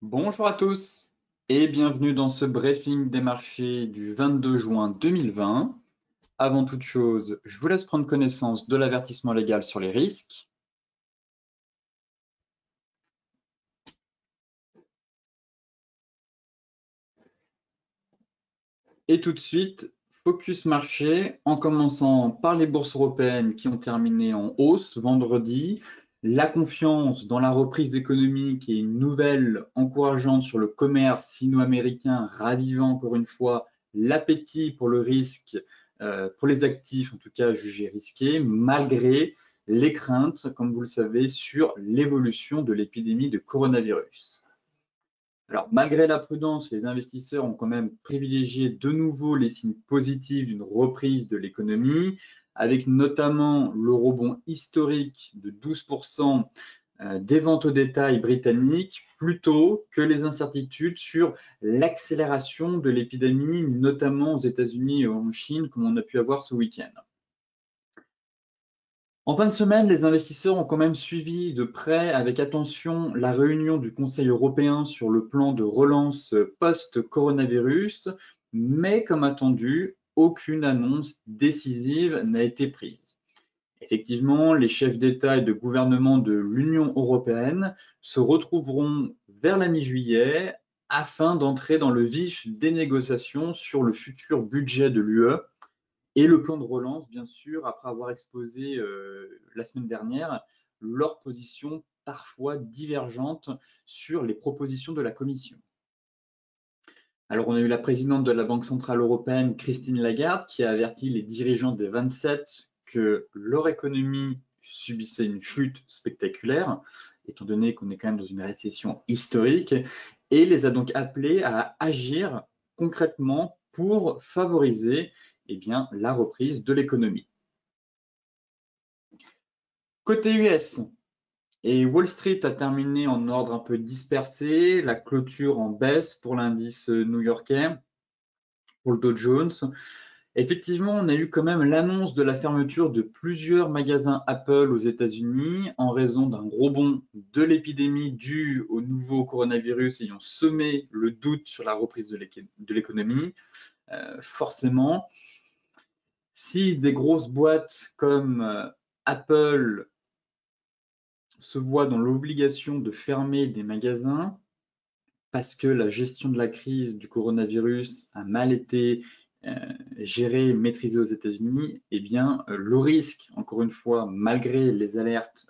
Bonjour à tous et bienvenue dans ce briefing des marchés du 22 juin 2020. Avant toute chose, je vous laisse prendre connaissance de l'avertissement légal sur les risques. Et tout de suite, focus marché en commençant par les bourses européennes qui ont terminé en hausse vendredi. La confiance dans la reprise économique et une nouvelle encourageante sur le commerce sino-américain ravivant encore une fois l'appétit pour le risque, pour les actifs en tout cas jugés risqués, malgré les craintes, comme vous le savez, sur l'évolution de l'épidémie de coronavirus. Alors, malgré la prudence, les investisseurs ont quand même privilégié de nouveau les signes positifs d'une reprise de l'économie, avec notamment le rebond historique de 12% des ventes au détail britanniques, plutôt que les incertitudes sur l'accélération de l'épidémie, notamment aux États-Unis et en Chine, comme on a pu avoir ce week-end. En fin de semaine, les investisseurs ont quand même suivi de près avec attention la réunion du Conseil européen sur le plan de relance post-coronavirus, mais comme attendu, aucune annonce décisive n'a été prise. Effectivement, les chefs d'État et de gouvernement de l'Union européenne se retrouveront vers la mi-juillet afin d'entrer dans le vif des négociations sur le futur budget de l'UE et le plan de relance, bien sûr, après avoir exposé la semaine dernière leurs positions parfois divergentes sur les propositions de la Commission. Alors, on a eu la présidente de la Banque centrale européenne, Christine Lagarde, qui a averti les dirigeants des 27 que leur économie subissait une chute spectaculaire, étant donné qu'on est quand même dans une récession historique, et les a donc appelés à agir concrètement pour favoriser la reprise de l'économie. Côté US, et Wall Street a terminé en ordre un peu dispersé, la clôture en baisse pour l'indice new-yorkais, pour le Dow Jones. Effectivement, on a eu quand même l'annonce de la fermeture de plusieurs magasins Apple aux États-Unis en raison d'un rebond de l'épidémie due au nouveau coronavirus ayant semé le doute sur la reprise de l'économie. Forcément, si des grosses boîtes comme Apple se voient dans l'obligation de fermer des magasins parce que la gestion de la crise du coronavirus a mal été gérée, maîtrisée aux États-Unis, eh bien, le risque, encore une fois, malgré les alertes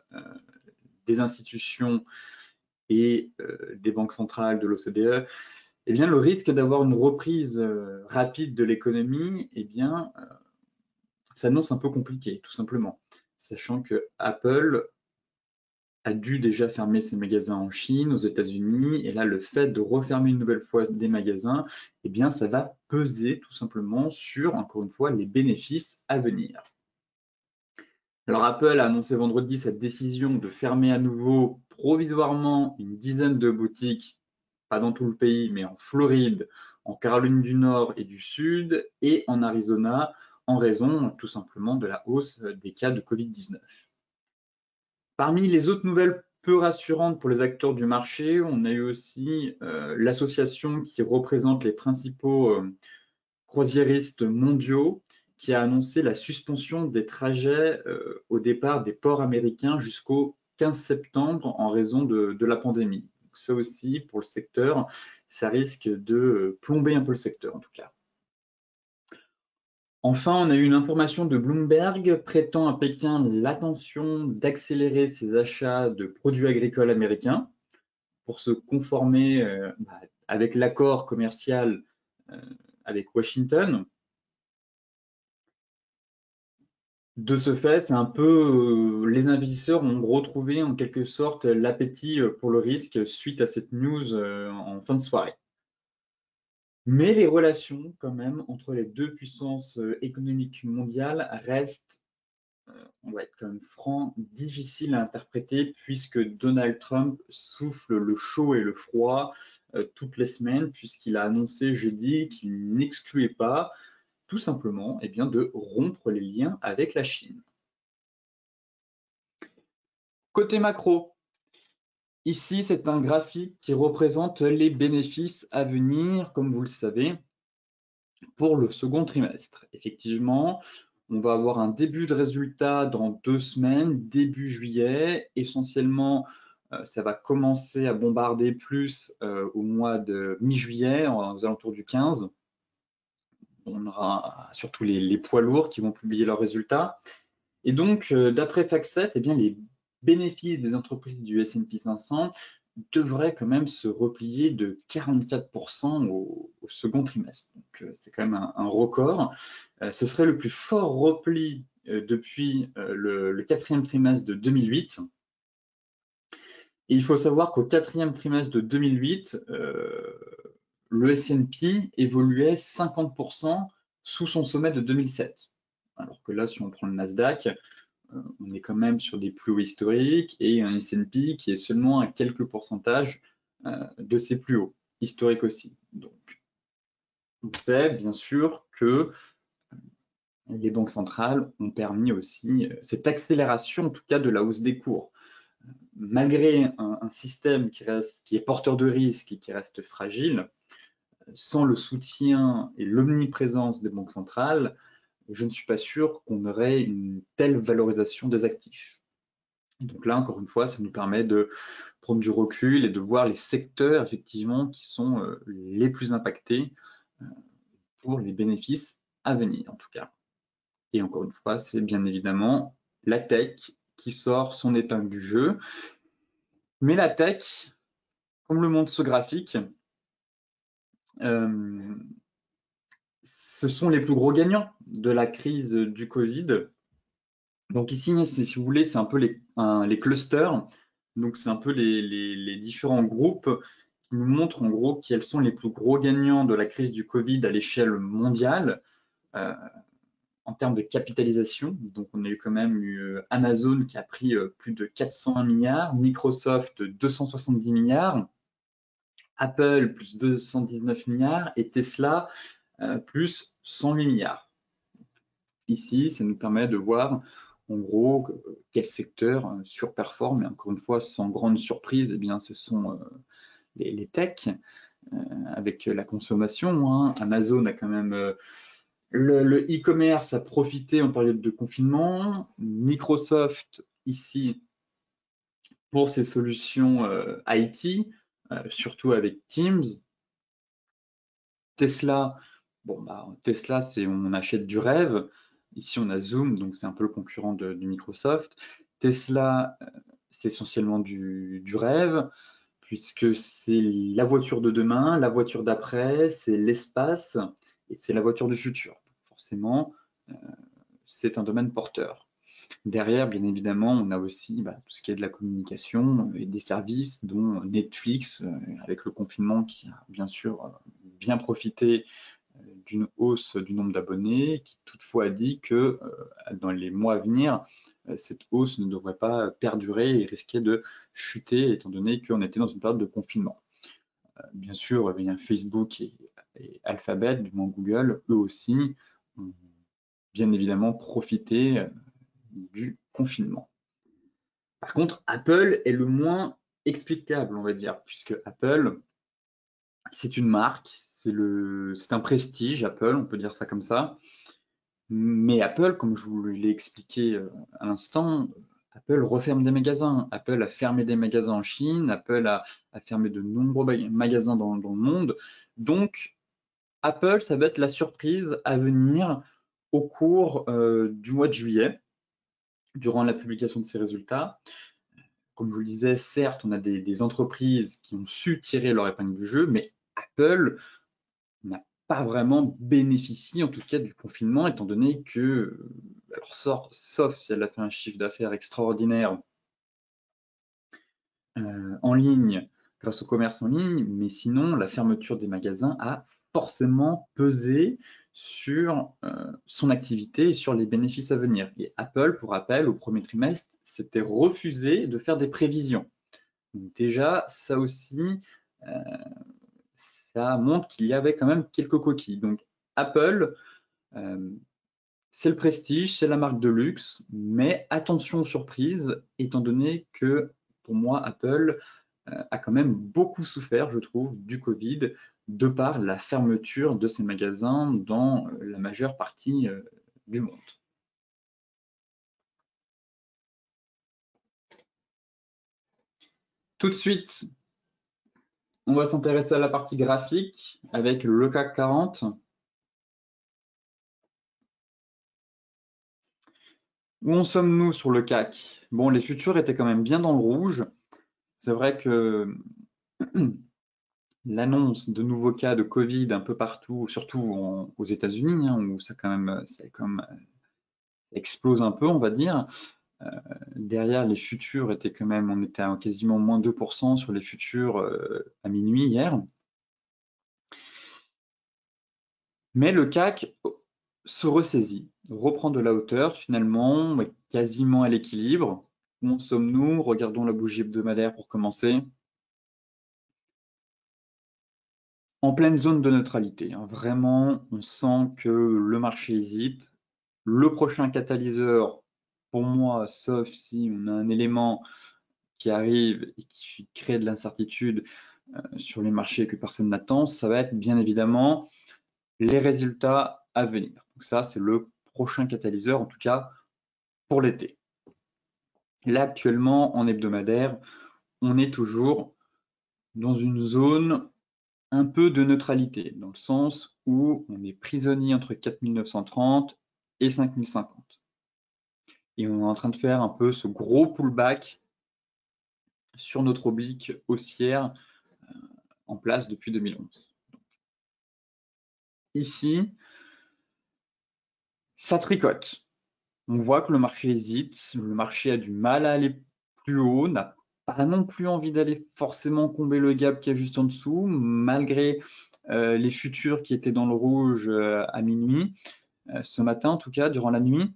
des institutions et des banques centrales de l'OCDE, eh bien, le risque d'avoir une reprise rapide de l'économie, eh bien, s'annonce un peu compliqué, tout simplement, sachant que Apple a dû déjà fermer ses magasins en Chine, aux États-Unis, et là, le fait de refermer une nouvelle fois des magasins, eh bien, ça va peser tout simplement sur, encore une fois, les bénéfices à venir. Alors, Apple a annoncé vendredi cette décision de fermer à nouveau provisoirement une dizaine de boutiques, pas dans tout le pays, mais en Floride, en Caroline du Nord et du Sud, et en Arizona, en raison tout simplement de la hausse des cas de Covid-19. Parmi les autres nouvelles peu rassurantes pour les acteurs du marché, on a eu aussi l'association qui représente les principaux croisiéristes mondiaux qui a annoncé la suspension des trajets au départ des ports américains jusqu'au 15 septembre en raison de la pandémie. Donc ça aussi, pour le secteur, ça risque de plomber un peu le secteur en tout cas. Enfin, on a eu une information de Bloomberg prêtant à Pékin l'attention d'accélérer ses achats de produits agricoles américains pour se conformer avec l'accord commercial avec Washington. De ce fait, c'est un peu les investisseurs ont retrouvé en quelque sorte l'appétit pour le risque suite à cette news en fin de soirée. Mais les relations quand même entre les deux puissances économiques mondiales restent, on va être quand même franc, difficiles à interpréter puisque Donald Trump souffle le chaud et le froid toutes les semaines puisqu'il a annoncé jeudi qu'il n'excluait pas tout simplement de rompre les liens avec la Chine. Côté macro, Ici, c'est un graphique qui représente les bénéfices à venir, comme vous le savez, pour le second trimestre. Effectivement, on va avoir un début de résultat dans 2 semaines, début juillet. Essentiellement, ça va commencer à bombarder plus au mois de mi-juillet, aux alentours du 15. On aura surtout les poids lourds qui vont publier leurs résultats. Et donc, d'après FactSet, eh bien, les bénéfices des entreprises du S&P 500 devraient quand même se replier de 44% au second trimestre. Donc, c'est quand même un record. Ce serait le plus fort repli depuis le quatrième trimestre de 2008. Et il faut savoir qu'au quatrième trimestre de 2008, le S&P évoluait 50% sous son sommet de 2007. Alors que là, si on prend le Nasdaq, on est quand même sur des plus hauts historiques et un S&P qui est seulement à quelques pourcentages de ses plus hauts historiques aussi. Donc, on sait bien sûr que les banques centrales ont permis aussi cette accélération, en tout cas, de la hausse des cours. Malgré un système qui est porteur de risques et qui reste fragile, sans le soutien et l'omniprésence des banques centrales, je ne suis pas sûr qu'on aurait une telle valorisation des actifs. Donc là, encore une fois, ça nous permet de prendre du recul et de voir les secteurs effectivement qui sont les plus impactés pour les bénéfices à venir en tout cas. Et encore une fois, c'est bien évidemment la tech qui sort son épingle du jeu. Mais la tech, comme le montre ce graphique, ce sont les plus gros gagnants de la crise du Covid. Donc ici, si vous voulez, c'est un peu les clusters. Donc c'est un peu les différents groupes qui nous montrent en gros quels sont les plus gros gagnants de la crise du Covid à l'échelle mondiale en termes de capitalisation. Donc on a eu quand même Amazon qui a pris plus de 401 milliards, Microsoft 270 milliards, Apple plus 219 milliards et Tesla plus 108 milliards. Ici, ça nous permet de voir en gros quel secteur surperforme. Et encore une fois, sans grande surprise, eh bien, ce sont les techs avec la consommation. Hein. Amazon a quand même le e-commerce a profité en période de confinement. Microsoft ici pour ses solutions IT, surtout avec Teams. Tesla, bon bah Tesla c'est on achète du rêve. Ici on a Zoom, donc c'est un peu le concurrent de Microsoft. Tesla, c'est essentiellement du rêve, puisque c'est la voiture de demain, la voiture d'après, c'est l'espace et c'est la voiture du futur. Forcément, c'est un domaine porteur. Derrière, bien évidemment, on a aussi tout ce qui est de la communication et des services, dont Netflix, avec le confinement, qui a bien sûr bien profité d'une hausse du nombre d'abonnés, qui toutefois a dit que dans les mois à venir, cette hausse ne devrait pas perdurer et risquer de chuter, étant donné qu'on était dans une période de confinement. Bien sûr, il y a Facebook et Alphabet, du moins Google, eux aussi, ont bien évidemment profité du confinement. Par contre, Apple est le moins explicable, on va dire, puisque Apple, c'est une marque, c'est un prestige, Apple, on peut dire ça comme ça. Mais Apple, comme je vous l'ai expliqué à l'instant, Apple referme des magasins. Apple a fermé des magasins en Chine, Apple a fermé de nombreux magasins dans le monde. Donc, Apple, ça va être la surprise à venir au cours du mois de juillet, durant la publication de ces résultats. Comme je vous le disais, certes, on a des entreprises qui ont su tirer leur épingle du jeu, mais Apple n'a pas vraiment bénéficié, en tout cas, du confinement, étant donné que, alors, sauf si elle a fait un chiffre d'affaires extraordinaire en ligne, grâce au commerce en ligne, mais sinon, la fermeture des magasins a forcément pesé sur son activité et sur les bénéfices à venir. Et Apple, pour rappel, au premier trimestre, s'était refusé de faire des prévisions. Donc déjà, ça aussi, ça montre qu'il y avait quand même quelques coquilles. Donc Apple, c'est le prestige, c'est la marque de luxe, mais attention aux surprises, étant donné que pour moi, Apple a quand même beaucoup souffert, je trouve, du Covid, de par la fermeture de ces magasins dans la majeure partie du monde. Tout de suite, on va s'intéresser à la partie graphique avec le CAC 40. Où en sommes-nous sur le CAC? Bon, les futurs étaient quand même bien dans le rouge. C'est vrai que l'annonce de nouveaux cas de Covid un peu partout, surtout aux États-Unis, hein, où ça explose un peu, on va dire. Derrière, les futurs étaient quand même, on était à quasiment moins 2% sur les futurs à minuit hier. Mais le CAC se ressaisit, reprend de la hauteur, finalement, quasiment à l'équilibre. Où en sommes-nous? Regardons la bougie hebdomadaire pour commencer. En pleine zone de neutralité, hein. Vraiment, on sent que le marché hésite. Le prochain catalyseur, pour moi, sauf si on a un élément qui arrive et qui crée de l'incertitude sur les marchés que personne n'attend, ça va être bien évidemment les résultats à venir. Donc ça, c'est le prochain catalyseur, en tout cas pour l'été. Là, actuellement, en hebdomadaire, on est toujours dans une zone un peu de neutralité, dans le sens où on est prisonnier entre 4930 et 5050. Et on est en train de faire un peu ce gros pullback sur notre oblique haussière en place depuis 2011. Ici, ça tricote. On voit que le marché hésite, le marché a du mal à aller plus haut, n'a pas non plus envie d'aller forcément combler le gap qui est juste en dessous, malgré les futurs qui étaient dans le rouge à minuit, ce matin en tout cas, durant la nuit.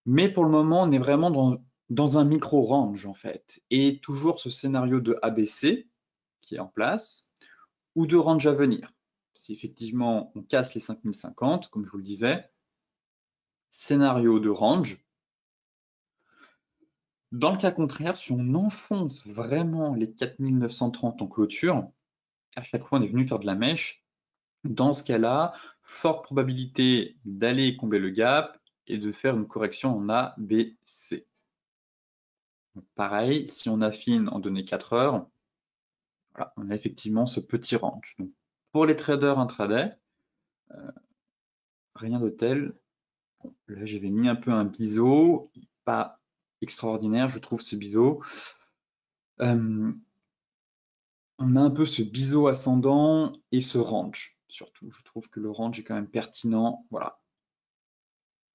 Mais pour le moment, on est vraiment dans un micro-range en fait. Et toujours ce scénario de ABC qui est en place, ou de range à venir. Si effectivement on casse les 5050, comme je vous le disais, scénario de range. Dans le cas contraire, si on enfonce vraiment les 4930 en clôture, à chaque fois on est venu faire de la mèche. Dans ce cas-là, forte probabilité d'aller combler le gap et de faire une correction en A, B, C. Donc pareil, si on affine en données 4 heures, voilà, on a effectivement ce petit range. Donc, pour les traders intraday, rien de tel. Bon, là, j'avais mis un peu un biseau, pas extraordinaire, je trouve, ce biseau. On a un peu ce biseau ascendant et ce range, surtout. Je trouve que le range est quand même pertinent. Voilà.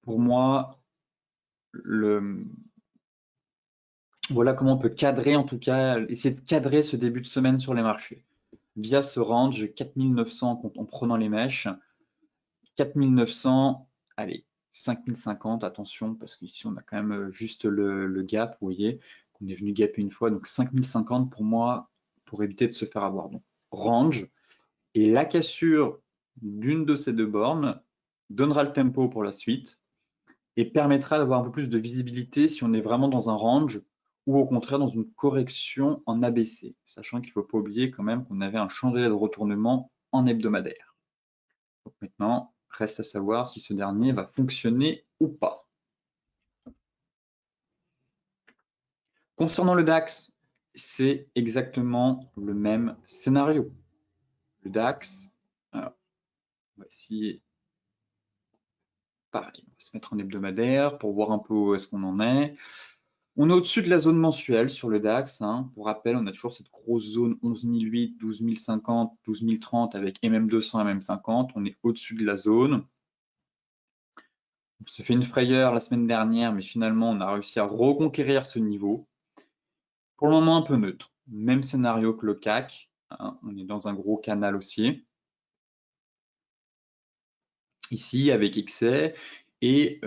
Pour moi, voilà comment on peut cadrer, en tout cas, essayer de cadrer ce début de semaine sur les marchés. Via ce range 4900 en prenant les mèches, 4900, allez, 5050, attention, parce qu'ici on a quand même juste le gap, vous voyez, qu'on est venu gaper une fois, donc 5050 pour moi, pour éviter de se faire avoir. Donc range, et la cassure d'une de ces deux bornes donnera le tempo pour la suite et permettra d'avoir un peu plus de visibilité si on est vraiment dans un range ou au contraire dans une correction en ABC, sachant qu'il ne faut pas oublier quand même qu'on avait un chandelier de retournement en hebdomadaire. Donc maintenant, reste à savoir si ce dernier va fonctionner ou pas. Concernant le DAX, c'est exactement le même scénario. Le DAX, alors, on va essayer, pareil, on va se mettre en hebdomadaire pour voir un peu où est-ce qu'on en est. On est au-dessus de la zone mensuelle sur le DAX. Hein. Pour rappel, on a toujours cette grosse zone 11 008, 12 050, 12 030 avec MM200, MM50. On est au-dessus de la zone. On se fait une frayeur la semaine dernière, mais finalement, on a réussi à reconquérir ce niveau. Pour le moment, un peu neutre. Même scénario que le CAC. Hein. On est dans un gros canal haussier. Ici, avec excès. Et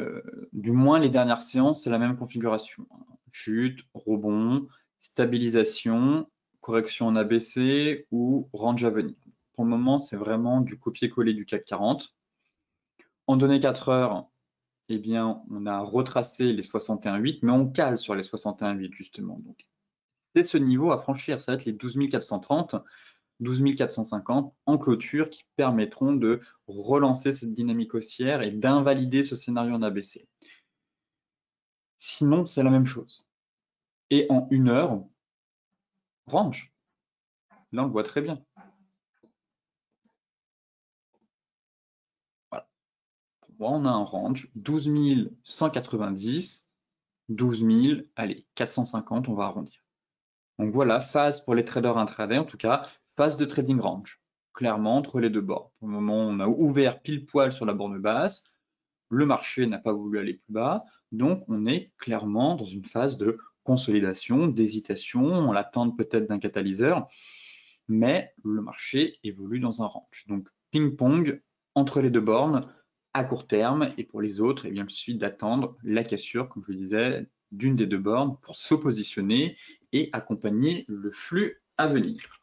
du moins, les dernières séances, c'est la même configuration. Chute, rebond, stabilisation, correction en ABC ou range à venir. Pour le moment, c'est vraiment du copier-coller du CAC 40. En données 4 heures, eh bien, on a retracé les 61,8, mais on cale sur les 61,8 justement. Donc, c'est ce niveau à franchir, ça va être les 12 430, 12 450 en clôture qui permettront de relancer cette dynamique haussière et d'invalider ce scénario en ABC. Sinon, c'est la même chose. Et en 1 heure, range. Là, on le voit très bien. Voilà. Pour moi, on a un range 12 190, 12 000, allez, 450, on va arrondir. Donc voilà, phase pour les traders intraday, en tout cas, phase de trading range, clairement entre les deux bords. Pour le moment, on a ouvert pile poil sur la borne basse, le marché n'a pas voulu aller plus bas, donc on est clairement dans une phase de consolidation, d'hésitation, en l'attente peut-être d'un catalyseur, mais le marché évolue dans un range. Donc ping-pong entre les deux bornes à court terme, et pour les autres, eh bien, il suffit d'attendre la cassure, comme je le disais, d'une des deux bornes pour s'oppositionner et accompagner le flux à venir.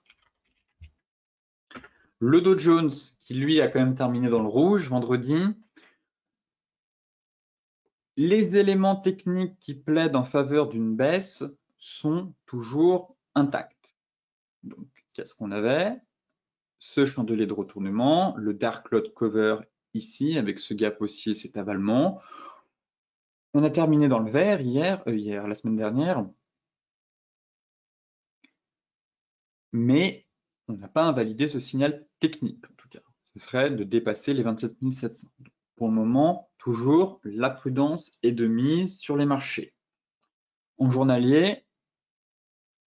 Le Dow Jones, qui lui a quand même terminé dans le rouge vendredi. Les éléments techniques qui plaident en faveur d'une baisse sont toujours intacts. Donc, qu'est-ce qu'on avait? Ce chandelier de retournement, le Dark Cloud Cover ici, avec ce gap haussier, cet avalement. On a terminé dans le vert la semaine dernière, mais on n'a pas invalidé ce signal technique, en tout cas. Ce serait de dépasser les 27 700. Pour le moment, toujours, la prudence est de mise sur les marchés. En journalier,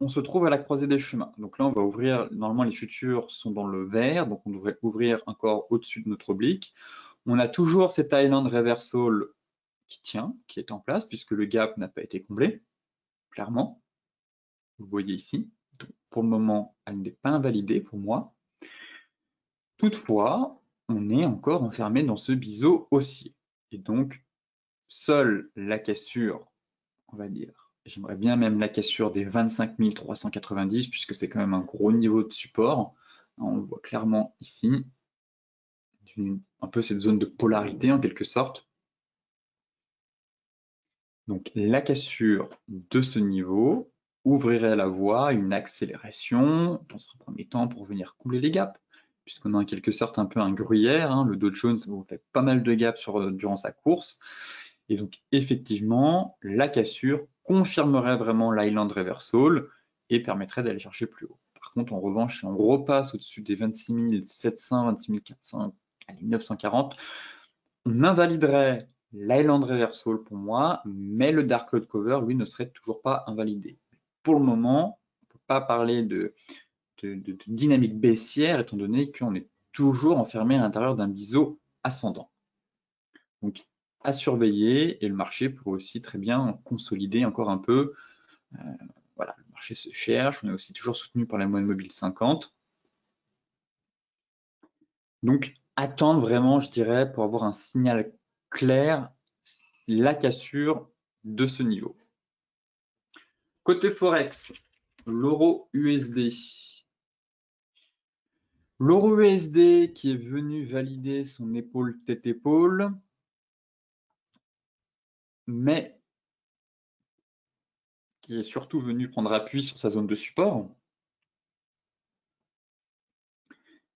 on se trouve à la croisée des chemins. Donc là, on va ouvrir, normalement les futurs sont dans le vert, donc on devrait ouvrir encore au-dessus de notre oblique. On a toujours cet island reversal qui tient, qui est en place, puisque le gap n'a pas été comblé, clairement. Vous voyez ici. Donc, pour le moment, elle n'est pas invalidée pour moi. Toutefois, on est encore enfermé dans ce biseau haussier. Et donc, seule la cassure, on va dire, j'aimerais bien même la cassure des 25 390, puisque c'est quand même un gros niveau de support. On le voit clairement ici, un peu cette zone de polarité en quelque sorte. Donc la cassure de ce niveau ouvrirait la voie à une accélération dans un premier temps pour venir couler les gaps, puisqu'on a en quelque sorte un peu un gruyère. Hein. Le Dow Jones vous fait pas mal de gaps durant sa course. Et donc effectivement, la cassure confirmerait vraiment l'island reversal et permettrait d'aller chercher plus haut. Par contre, en revanche, si on repasse au-dessus des 26 700, 26 400, allez, 940, on invaliderait l'island reversal pour moi, mais le dark cloud cover, lui, ne serait toujours pas invalidé. Pour le moment, on ne peut pas parler de dynamique baissière, étant donné qu'on est toujours enfermé à l'intérieur d'un biseau ascendant. Donc, à surveiller, et le marché pourrait aussi très bien consolider encore un peu. Voilà, le marché se cherche, on est aussi toujours soutenu par la moyenne mobile 50. Donc, attendre vraiment, je dirais, pour avoir un signal clair, la cassure de ce niveau. Côté Forex, l'euro USD. L'euro USD qui est venu valider son épaule tête-épaule, mais qui est surtout venu prendre appui sur sa zone de support.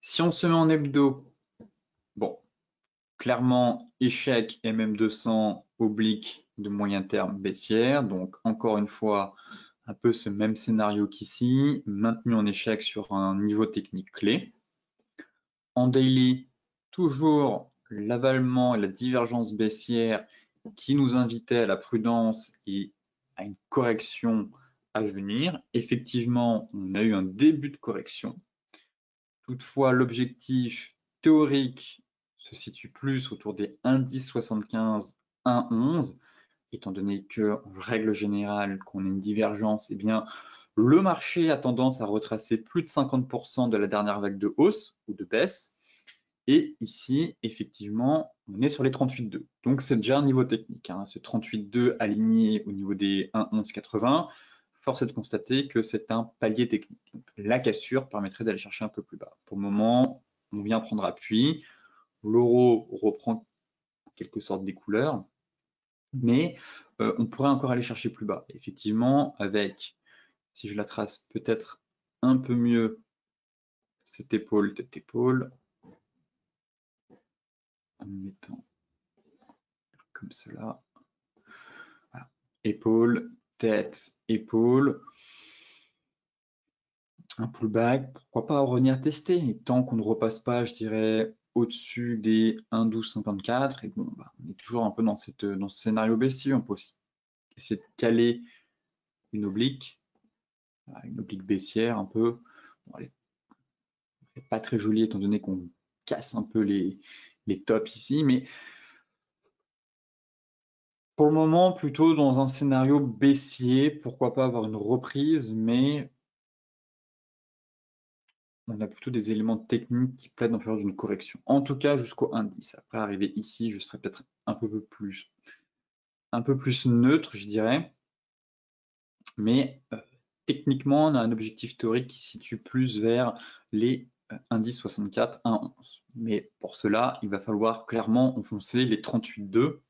Si on se met en hebdo, bon, clairement échec MM200 oblique de moyen terme baissière, donc encore une fois un peu ce même scénario qu'ici, maintenu en échec sur un niveau technique clé. En daily, toujours l'avalement et la divergence baissière qui nous invitait à la prudence et à une correction à venir. Effectivement, on a eu un début de correction. Toutefois, l'objectif théorique se situe plus autour des 1,1075, 1,11, étant donné que, en règle générale, qu'on a une divergence, eh bien, le marché a tendance à retracer plus de 50% de la dernière vague de hausse ou de baisse. Et ici, effectivement, on est sur les 38,2. Donc, c'est déjà un niveau technique. Hein. Ce 38,2 aligné au niveau des 1,1180, force est de constater que c'est un palier technique. Donc, la cassure permettrait d'aller chercher un peu plus bas. Pour le moment, on vient prendre appui. L'euro reprend en quelque sorte des couleurs, mais on pourrait encore aller chercher plus bas. Effectivement, avec Si je la trace peut-être un peu mieux, cette épaule, tête épaule, en mettant comme cela. Voilà. Épaule, tête, épaule. Un pullback, pourquoi pas revenir tester. Et tant qu'on ne repasse pas, je dirais, au-dessus des 1,1254, et bon, bah, on est toujours un peu dans ce scénario baissier. On peut aussi essayer de caler une oblique baissière un peu. Bon, elle n'est pas très jolie étant donné qu'on casse un peu les tops ici, mais pour le moment, plutôt dans un scénario baissier, pourquoi pas avoir une reprise, mais on a plutôt des éléments techniques qui plaident en faveur d'une correction. En tout cas, jusqu'au indice. Après, arriver ici, je serais peut-être un peu plus neutre, je dirais. Mais techniquement, on a un objectif théorique qui se situe plus vers les indices 64, 1,11. Mais pour cela, il va falloir clairement enfoncer les 38,2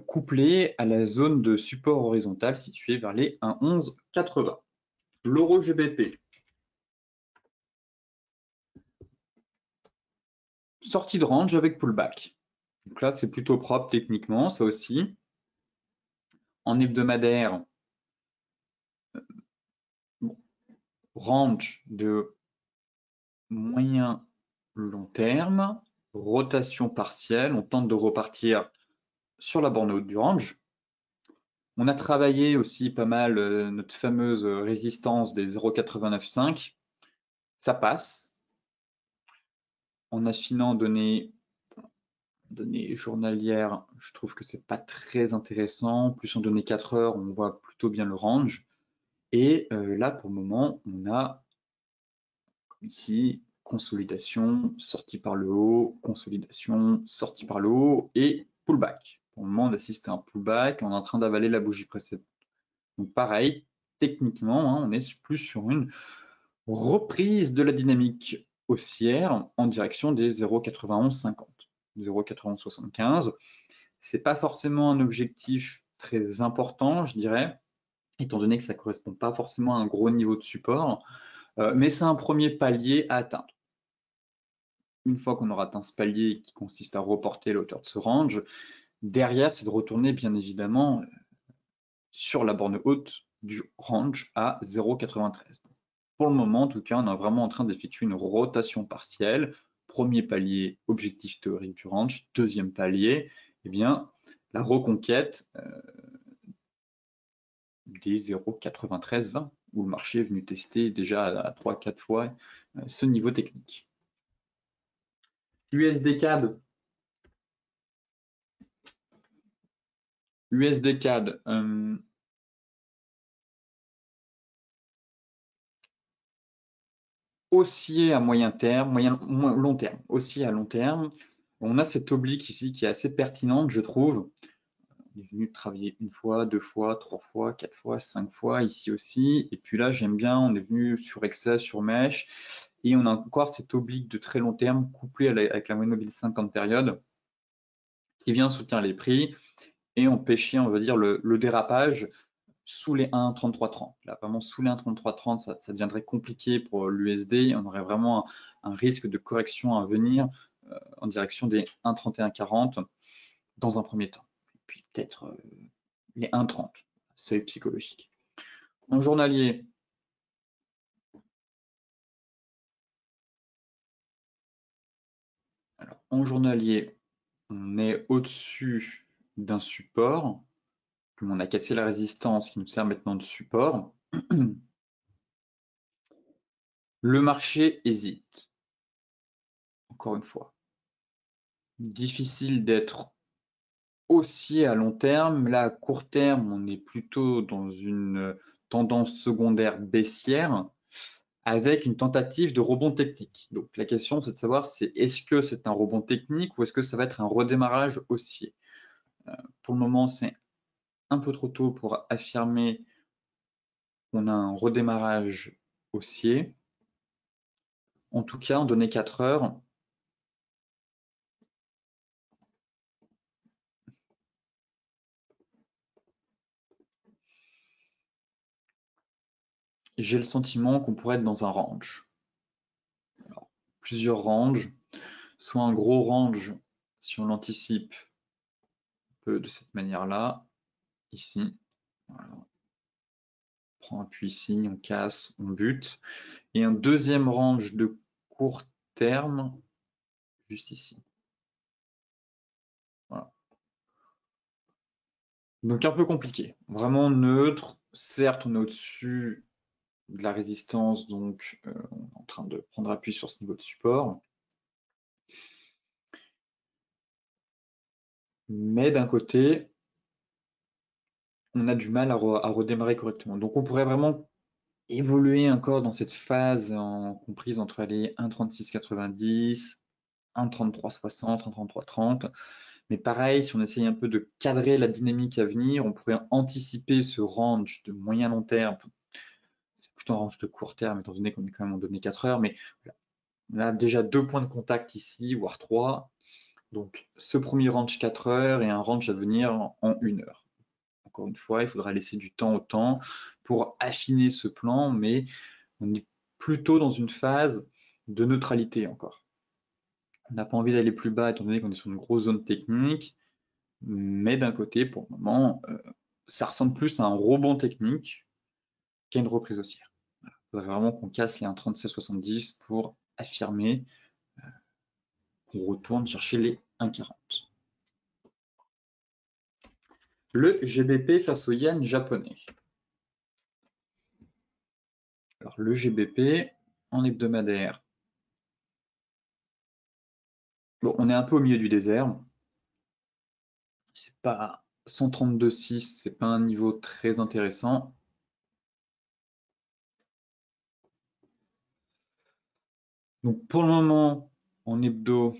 couplés à la zone de support horizontal située vers les 1,1180. L'euro GBP. Sortie de range avec pullback. Donc là, c'est plutôt propre techniquement, ça aussi. En hebdomadaire, range de moyen long terme, rotation partielle, on tente de repartir sur la borne haute du range. On a travaillé aussi pas mal notre fameuse résistance des 0,895, ça passe. En affinant données journalières, je trouve que c'est pas très intéressant. Plus en données 4 heures, on voit plutôt bien le range. Et là, pour le moment, on a ici consolidation, sortie par le haut, consolidation, sortie par le haut et pullback. Pour le moment, on assiste à un pullback, on est en train d'avaler la bougie précédente. Donc pareil, techniquement, hein, on est plus sur une reprise de la dynamique haussière en direction des 0,9150, 0,9175. C'est pas forcément un objectif très important, je dirais, étant donné que ça correspond pas forcément à un gros niveau de support, mais c'est un premier palier à atteindre. Une fois qu'on aura atteint ce palier qui consiste à reporter la hauteur de ce range, derrière, c'est de retourner bien évidemment sur la borne haute du range à 0,93. Pour le moment, en tout cas, on est vraiment en train d'effectuer une rotation partielle. Premier palier, objectif théorique du range. Deuxième palier, eh bien, la reconquête des 0,9320, où le marché est venu tester déjà à 3-4 fois ce niveau technique. USD CAD. USD CAD. Haussier à moyen terme, long terme, haussier à long terme. On a cette oblique ici qui est assez pertinente, je trouve. On est venu travailler une fois, deux fois, trois fois, quatre fois, cinq fois, ici aussi. Et puis là, j'aime bien, on est venu sur Excel, sur Mesh, et on a encore cette oblique de très long terme couplée avec la moyenne mobile 50 périodes qui vient soutenir les prix et empêcher, on va dire, le dérapage sous les 1,3330. Là, vraiment sous les 1,3330, ça deviendrait compliqué pour l'USD. On aurait vraiment un risque de correction à venir en direction des 1,3140 dans un premier temps. Et puis peut-être les 1,30, seuil psychologique. En journalier, alors en journalier, on est au-dessus d'un support. On a cassé la résistance qui nous sert maintenant de support. Le marché hésite. Encore une fois, difficile d'être haussier à long terme. Là, à court terme, on est plutôt dans une tendance secondaire baissière avec une tentative de rebond technique. Donc la question, c'est de savoir est-ce que c'est un rebond technique ou est-ce que ça va être un redémarrage haussier. Pour le moment, c'est un peu trop tôt pour affirmer qu'on a un redémarrage haussier. En tout cas, en données 4 heures, j'ai le sentiment qu'on pourrait être dans un range. Alors, plusieurs ranges, soit un gros range, si on l'anticipe, un peu de cette manière-là, ici. Voilà. On prend appui ici, on casse, on bute. Et un deuxième range de court terme, juste ici. Voilà. Donc un peu compliqué. Vraiment neutre. Certes, on est au-dessus de la résistance, donc on est en train de prendre appui sur ce niveau de support. Mais d'un côté, on a du mal à redémarrer correctement. Donc on pourrait vraiment évoluer encore dans cette phase comprise entre les 1,3690, 1,3360, 1,3330. Mais pareil, si on essaye un peu de cadrer la dynamique à venir, on pourrait anticiper ce range de moyen long terme. C'est plutôt un range de court terme, étant donné qu'on est quand même en données 4 heures. Mais on a déjà 2 points de contact ici, voire 3. Donc ce premier range 4 heures et un range à venir en 1 heure. Encore une fois, il faudra laisser du temps au temps pour affiner ce plan, mais on est plutôt dans une phase de neutralité encore. On n'a pas envie d'aller plus bas étant donné qu'on est sur une grosse zone technique, mais d'un côté, pour le moment, ça ressemble plus à un rebond technique qu'à une reprise haussière. Il faudrait vraiment qu'on casse les 1,3670 pour affirmer qu'on retourne chercher les 1,40. Le GBP face au yen japonais. Alors le GBP en hebdomadaire. Bon, on est un peu au milieu du désert. C'est pas 132,6, c'est pas un niveau très intéressant. Donc pour le moment, en hebdo,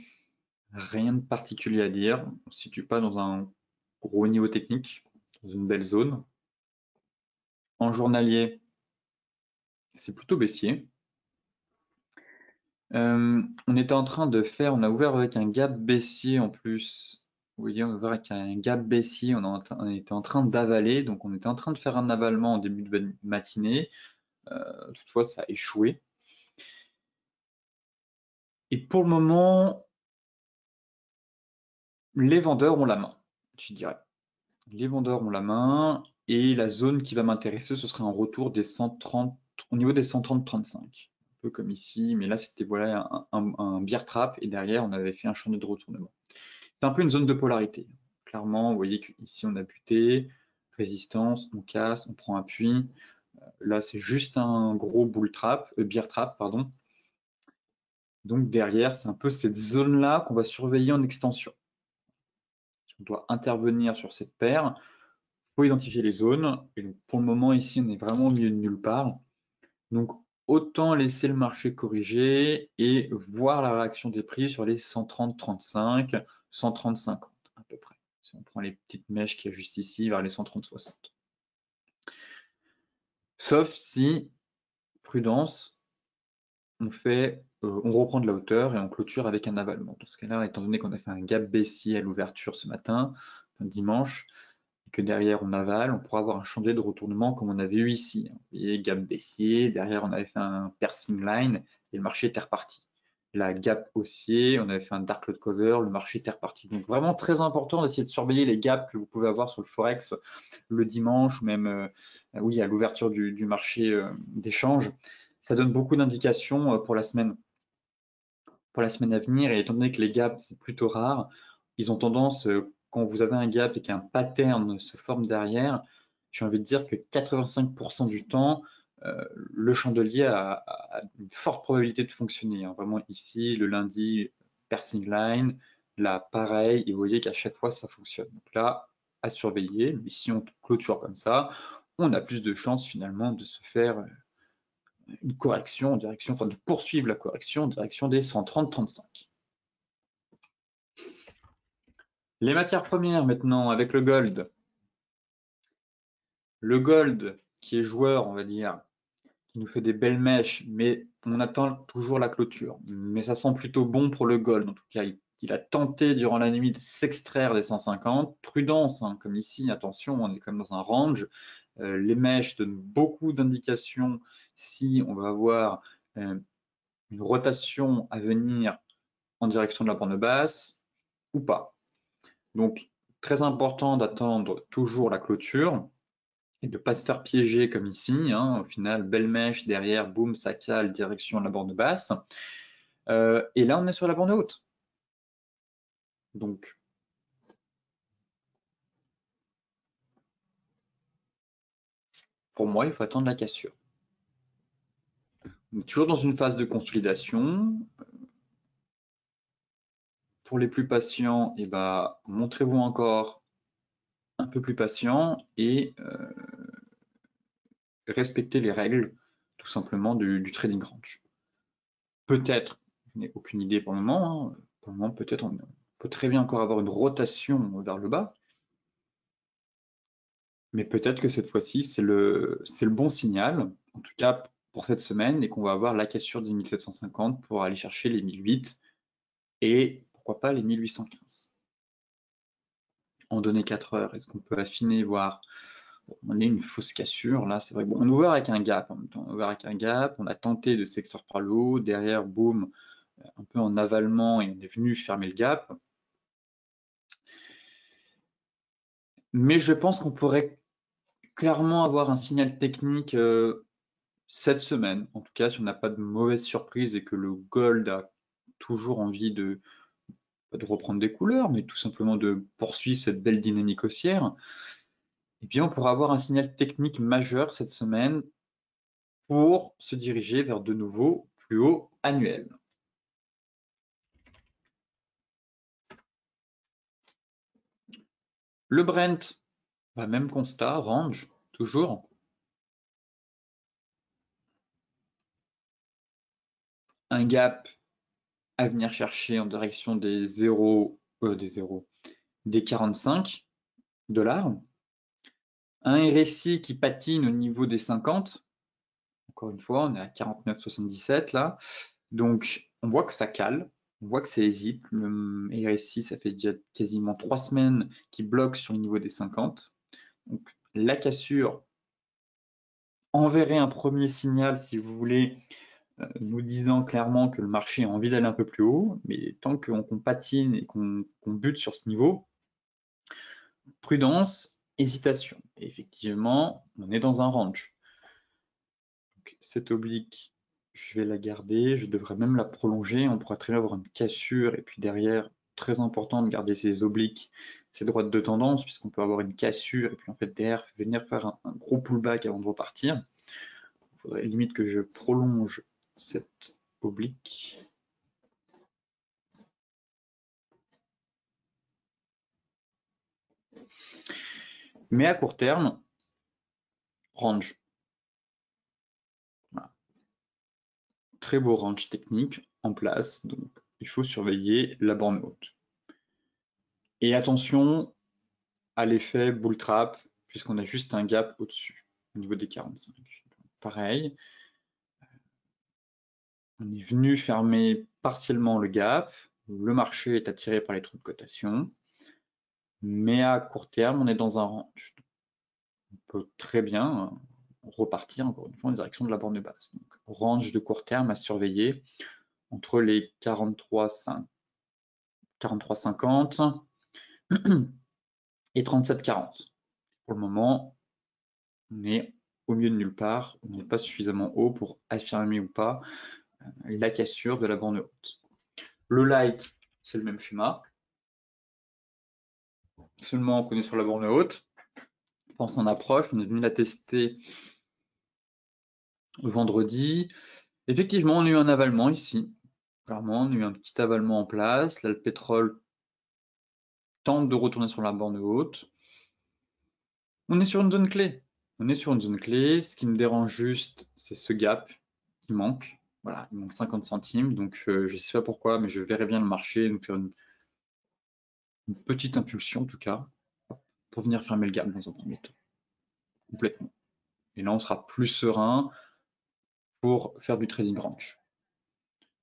rien de particulier à dire. On ne se situe pas dans un gros niveau technique, dans une belle zone. En journalier, c'est plutôt baissier. On était en train de faire, on a ouvert avec un gap baissier en plus. Vous voyez, on a ouvert avec un gap baissier, on était en train d'avaler, donc on était en train de faire un avalement en début de matinée. Toutefois, ça a échoué. Et pour le moment, les vendeurs ont la main, je dirais. Les vendeurs ont la main et la zone qui va m'intéresser, ce serait un retour des 130, au niveau des 130-35. Un peu comme ici, mais là c'était voilà un bear trap et derrière on avait fait un chantier de retournement. C'est un peu une zone de polarité. Clairement, vous voyez qu'ici on a buté, résistance, on casse, on prend appui. Là c'est juste un gros bull trap, bear trap, pardon. Donc derrière, c'est un peu cette zone-là qu'on va surveiller en extension. Si on doit intervenir sur cette paire, il faut identifier les zones. Et donc pour le moment, ici, on est vraiment au milieu de nulle part. Donc autant laisser le marché corriger et voir la réaction des prix sur les 130-35, 130-50 à peu près. Si on prend les petites mèches qu'il y a juste ici vers les 130-60. Sauf si, prudence, on reprend de la hauteur et on clôture avec un avalement. Dans ce cas-là, étant donné qu'on a fait un gap baissier à l'ouverture ce matin, dimanche, et que derrière on avale, on pourra avoir un chandelier de retournement comme on avait eu ici. Vous voyez, gap baissier, derrière on avait fait un piercing line et le marché était reparti. La gap haussier, on avait fait un dark cloud cover, le marché était reparti. Donc vraiment très important d'essayer de surveiller les gaps que vous pouvez avoir sur le forex le dimanche ou même oui, à l'ouverture du marché d'échange. Ça donne beaucoup d'indications pour la semaine à venir. Et étant donné que les gaps, c'est plutôt rare, ils ont tendance, quand vous avez un gap et qu'un pattern se forme derrière, j'ai envie de dire que 85% du temps, le chandelier a une forte probabilité de fonctionner. Hein. Vraiment ici, le lundi, piercing line, là pareil, et vous voyez qu'à chaque fois ça fonctionne. Donc là, à surveiller, mais si on clôture comme ça, on a plus de chances finalement de se faire une correction en direction, enfin de poursuivre la correction en direction des 130-35. Les matières premières maintenant avec le gold. Le gold qui est joueur, on va dire, qui nous fait des belles mèches, mais on attend toujours la clôture. Mais ça sent plutôt bon pour le gold. En tout cas, il a tenté durant la nuit de s'extraire des 150. Prudence, hein, comme ici, attention, on est quand même dans un range. Les mèches donnent beaucoup d'indications si on va avoir une rotation à venir en direction de la borne basse ou pas. Donc, très important d'attendre toujours la clôture et de ne pas se faire piéger comme ici. Au final, belle mèche derrière, boum, ça cale direction de la borne basse. Et là, on est sur la borne haute. Donc, pour moi, il faut attendre la cassure. On est toujours dans une phase de consolidation. Pour les plus patients, montrez-vous encore un peu plus patient et respectez les règles, tout simplement, du trading range. Peut-être, je n'ai aucune idée pour le moment, pour le moment, peut-être on peut très bien encore avoir une rotation vers le bas, mais peut-être que cette fois-ci, c'est le bon signal, en tout cas pour cette semaine, et qu'on va avoir la cassure des 1750 pour aller chercher les 1008 et pourquoi pas les 1815. En données 4 heures, est-ce qu'on peut affiner, voir on est une fausse cassure, là, c'est vrai. Bon, on est ouvert avec un gap en même temps. On est ouvert avec un gap, on a tenté de secteur par le haut, derrière, boum, un peu en avalement, et on est venu fermer le gap. Mais je pense qu'on pourrait clairement avoir un signal technique cette semaine. En tout cas, si on n'a pas de mauvaise surprise et que le gold a toujours envie de reprendre des couleurs, mais tout simplement de poursuivre cette belle dynamique haussière, eh bien, on pourra avoir un signal technique majeur cette semaine pour se diriger vers de nouveaux plus hauts annuels. Le Brent, même constat, range, toujours. Un gap à venir chercher en direction des 45 $. Un RSI qui patine au niveau des 50. Encore une fois, on est à 49,77 là. Donc, on voit que ça cale, on voit que ça hésite. Le RSI, ça fait déjà quasiment 3 semaines qu'il bloque sur le niveau des 50. Donc, la cassure enverrait un premier signal, si vous voulez, nous disant clairement que le marché a envie d'aller un peu plus haut, mais tant qu'on patine et qu'on bute sur ce niveau, prudence, hésitation. Et effectivement, on est dans un range. Donc, cette oblique, je vais la garder, je devrais même la prolonger, on pourra très bien avoir une cassure, et puis derrière, très important de garder ces obliques, ces droites de tendance, puisqu'on peut avoir une cassure, et puis en fait derrière, venir faire un gros pullback avant de repartir. Il faudrait limite que je prolonge cette oblique. Mais à court terme, range. Voilà. Très beau range technique en place, donc il faut surveiller la borne haute. Et attention à l'effet bull trap, puisqu'on a juste un gap au-dessus, au niveau des 45. Pareil, on est venu fermer partiellement le gap, le marché est attiré par les trous de cotation, mais à court terme, on est dans un range. On peut très bien repartir encore une fois en direction de la borne basse. Donc, range de court terme à surveiller entre les 43,50 et 37,40. Pour le moment, on est au milieu de nulle part, on n'est pas suffisamment haut pour affirmer ou pas la cassure de la borne haute. Le like, c'est le même schéma. Seulement, on est sur la borne haute. Je pense qu'on approche, on est venu la tester vendredi. Effectivement, on a eu un avalement ici. Clairement, on a eu un petit avalement en place. Là, le pétrole tente de retourner sur la borne haute. On est sur une zone clé. On est sur une zone clé. Ce qui me dérange juste, c'est ce gap qui manque. Voilà, il manque 50 centimes. Donc, je ne sais pas pourquoi, mais je verrai bien le marché nous faire une petite impulsion, en tout cas, pour venir fermer le gap dans un premier temps. Complètement. Et là, on sera plus serein pour faire du trading range.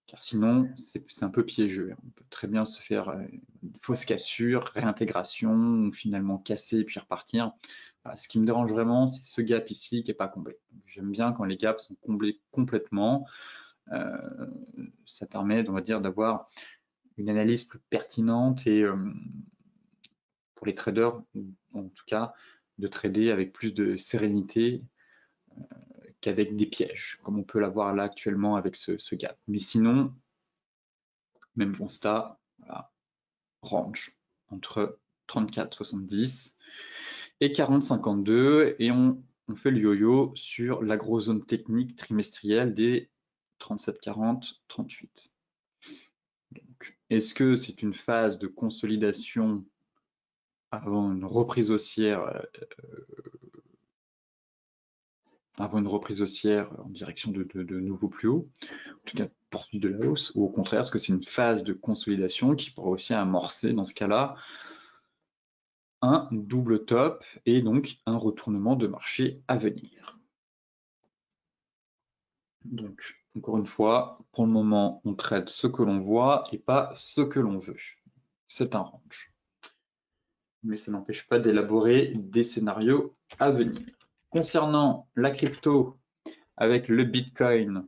Car sinon, c'est un peu piégeux. On peut très bien se faire une fausse cassure, réintégration, ou finalement casser et puis repartir. Voilà, ce qui me dérange vraiment, c'est ce gap ici qui n'est pas comblé. J'aime bien quand les gaps sont comblés complètement. Ça permet, on va dire, d'avoir une analyse plus pertinente et pour les traders, en tout cas, de trader avec plus de sérénité qu'avec des pièges, comme on peut l'avoir là actuellement avec ce gap. Mais sinon, même constat, voilà, range entre 34,70 et 40,52 et on fait le yo-yo sur la grosse zone technique trimestrielle des 37,40, 38. Est-ce que c'est une phase de consolidation avant une reprise haussière en direction de nouveaux plus hauts, en tout cas poursuite de la hausse, ou au contraire, est-ce que c'est une phase de consolidation qui pourrait aussi amorcer dans ce cas-là un double top et donc un retournement de marché à venir. Donc, encore une fois, pour le moment, on traite ce que l'on voit et pas ce que l'on veut. C'est un range. Mais ça n'empêche pas d'élaborer des scénarios à venir. Concernant la crypto avec le Bitcoin,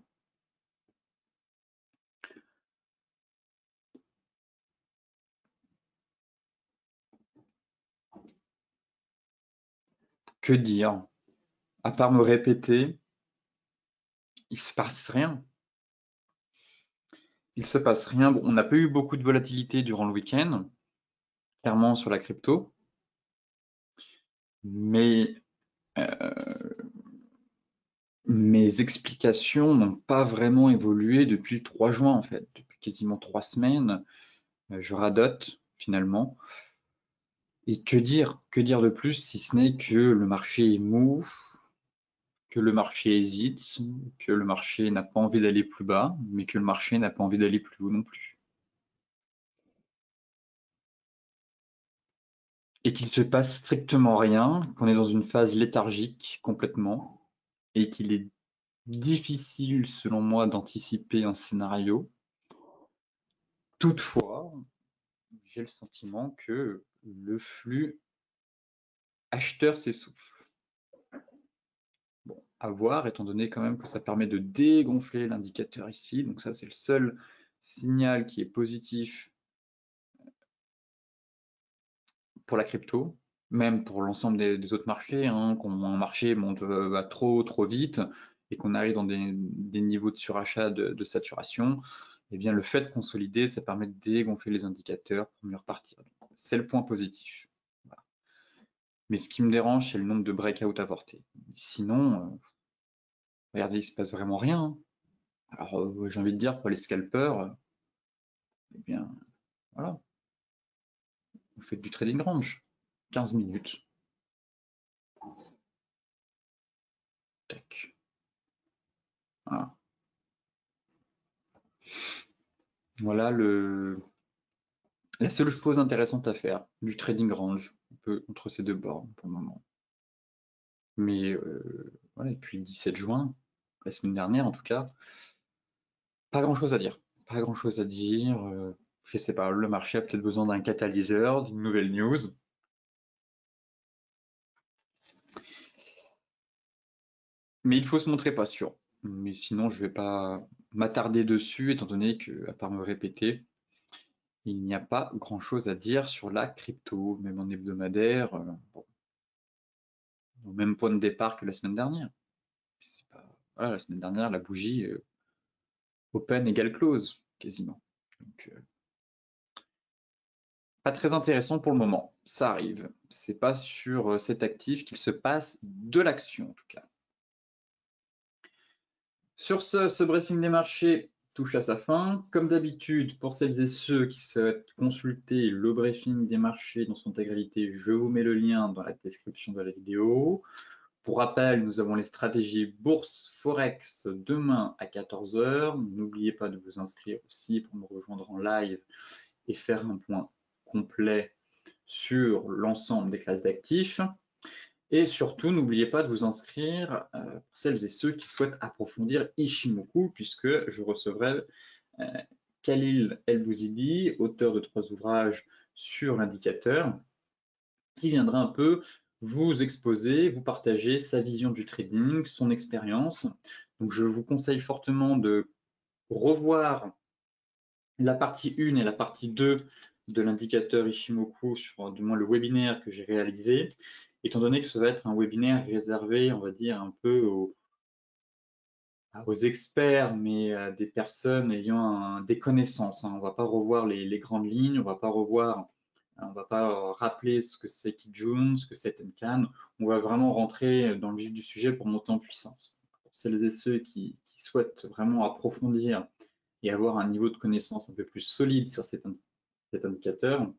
que dire? À part me répéter, il se passe rien. Il se passe rien. Bon, on n'a pas eu beaucoup de volatilité durant le week-end, clairement sur la crypto, mais mes explications n'ont pas vraiment évolué depuis le 3 juin en fait, depuis quasiment 3 semaines. Je radote finalement. Et que dire de plus si ce n'est que le marché est mou, que le marché hésite, que le marché n'a pas envie d'aller plus bas, mais que le marché n'a pas envie d'aller plus haut non plus. Et qu'il ne se passe strictement rien, qu'on est dans une phase léthargique complètement, et qu'il est difficile, selon moi, d'anticiper un scénario. Toutefois, j'ai le sentiment que le flux acheteur s'essouffle. Bon, à voir, étant donné quand même que ça permet de dégonfler l'indicateur ici. Donc ça, c'est le seul signal qui est positif pour la crypto, même pour l'ensemble des autres marchés. Quand un marché monte trop vite et qu'on arrive dans des niveaux de surachat, de saturation, eh bien le fait de consolider, ça permet de dégonfler les indicateurs pour mieux repartir. C'est le point positif. Voilà. Mais ce qui me dérange, c'est le nombre de breakouts apportés. Sinon, regardez, il se passe vraiment rien. Alors, j'ai envie de dire, pour les scalpers, eh bien, voilà, vous faites du trading range. 15 minutes. Tac. Voilà. Voilà la seule chose intéressante à faire, du trading range, un peu entre ces deux bornes pour le moment. Mais voilà, depuis le 17 juin, la semaine dernière en tout cas, pas grand-chose à dire. Pas grand-chose à dire. Je sais pas, le marché a peut-être besoin d'un catalyseur, d'une nouvelle news. Mais il faut se montrer patient. Mais sinon, je vais pas m'attarder dessus, étant donné que, à part me répéter, il n'y a pas grand-chose à dire sur la crypto, même en hebdomadaire, bon, au même point de départ que la semaine dernière. Voilà, la semaine dernière, la bougie open égale close, quasiment. Donc, pas très intéressant pour le moment. Ça arrive. C'est pas sur cet actif qu'il se passe de l'action, en tout cas. Sur ce briefing des marchés touche à sa fin. Comme d'habitude, pour celles et ceux qui souhaitent consulter le briefing des marchés dans son intégralité, je vous mets le lien dans la description de la vidéo. Pour rappel, nous avons les stratégies bourse Forex demain à 14 h. N'oubliez pas de vous inscrire aussi pour me rejoindre en live et faire un point complet sur l'ensemble des classes d'actifs. Et surtout, n'oubliez pas de vous inscrire pour celles et ceux qui souhaitent approfondir Ishimoku, puisque je recevrai Khalil El-Bouzidi, auteur de 3 ouvrages sur l'indicateur, qui viendra un peu vous exposer, vous partager sa vision du trading, son expérience. Donc je vous conseille fortement de revoir la partie 1 et la partie 2 de l'indicateur Ishimoku sur du moins le webinaire que j'ai réalisé, étant donné que ça va être un webinaire réservé, on va dire, un peu aux experts, mais à des personnes ayant des connaissances. On ne va pas revoir les grandes lignes, on va pas rappeler ce que c'est Kijun, ce que c'est Tenkan. On va vraiment rentrer dans le vif du sujet pour monter en puissance. Pour celles et ceux qui souhaitent vraiment approfondir et avoir un niveau de connaissance un peu plus solide sur cet indicateur,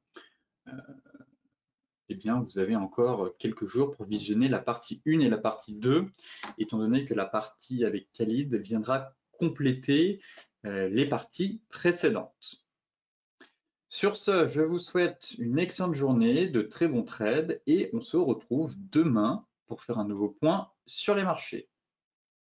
eh bien, vous avez encore quelques jours pour visionner la partie 1 et la partie 2, étant donné que la partie avec Khalid viendra compléter les parties précédentes. Sur ce, je vous souhaite une excellente journée, de très bons trades et on se retrouve demain pour faire un nouveau point sur les marchés.